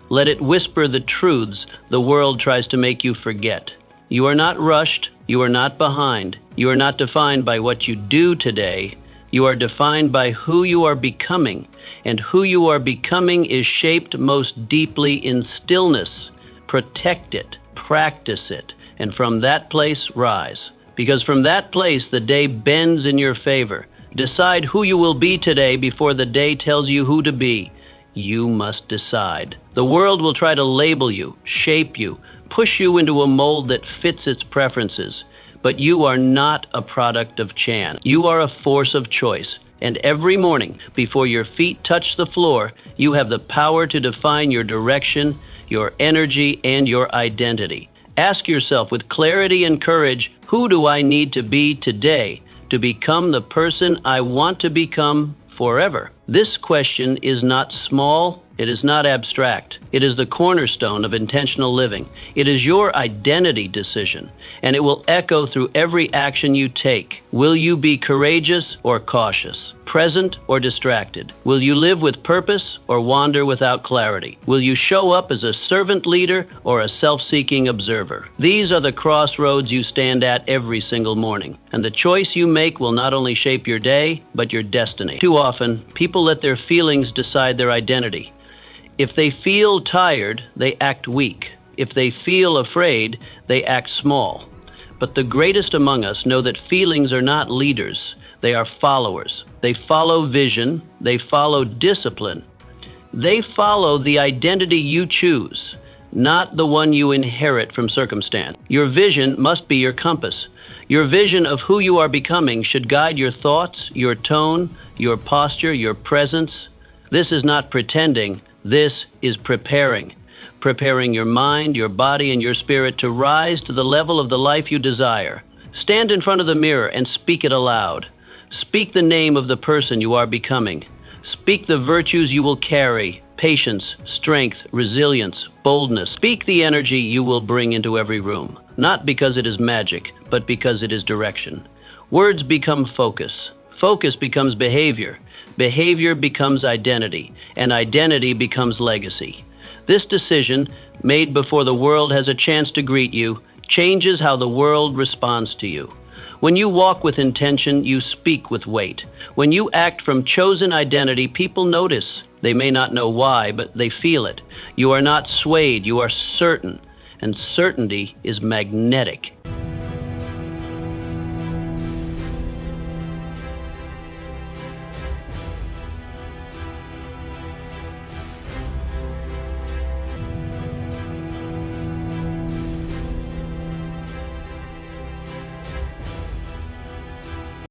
Let it whisper the truths the world tries to make you forget. You are not rushed. You are not behind. You are not defined by what you do today. You are defined by who you are becoming. And who you are becoming is shaped most deeply in stillness. Protect it. Practice it. And from that place, rise. Because from that place, the day bends in your favor. Decide who you will be today before the day tells you who to be. You must decide. The world will try to label you, shape you, push you into a mold that fits its preferences. But you are not a product of chance. You are a force of choice. And every morning, before your feet touch the floor, you have the power to define your direction, your energy, and your identity. Ask yourself with clarity and courage, who do I need to be today to become the person I want to become forever? This question is not small, it is not abstract. It is the cornerstone of intentional living. It is your identity decision, and it will echo through every action you take. Will you be courageous or cautious? Present or distracted? Will you live with purpose or wander without clarity? Will you show up as a servant leader or a self-seeking observer? These are the crossroads you stand at every single morning, and the choice you make will not only shape your day, but your destiny. Too often, people let their feelings decide their identity. If they feel tired, they act weak. If they feel afraid, they act small. But the greatest among us know that feelings are not leaders. They are followers. They follow vision. They follow discipline. They follow the identity you choose, not the one you inherit from circumstance. Your vision must be your compass. Your vision of who you are becoming should guide your thoughts, your tone, your posture, your presence. This is not pretending. This is preparing. Preparing your mind, your body, and your spirit to rise to the level of the life you desire. Stand in front of the mirror and speak it aloud. Speak the name of the person you are becoming. Speak the virtues you will carry: patience, strength, resilience, boldness. Speak the energy you will bring into every room, not because it is magic, but because it is direction. Words become focus. Focus becomes behavior. Behavior becomes identity, and identity becomes legacy. This decision, made before the world has a chance to greet you, changes how the world responds to you. When you walk with intention, you speak with weight. When you act from chosen identity, people notice. They may not know why, but they feel it. You are not swayed, you are certain, and certainty is magnetic.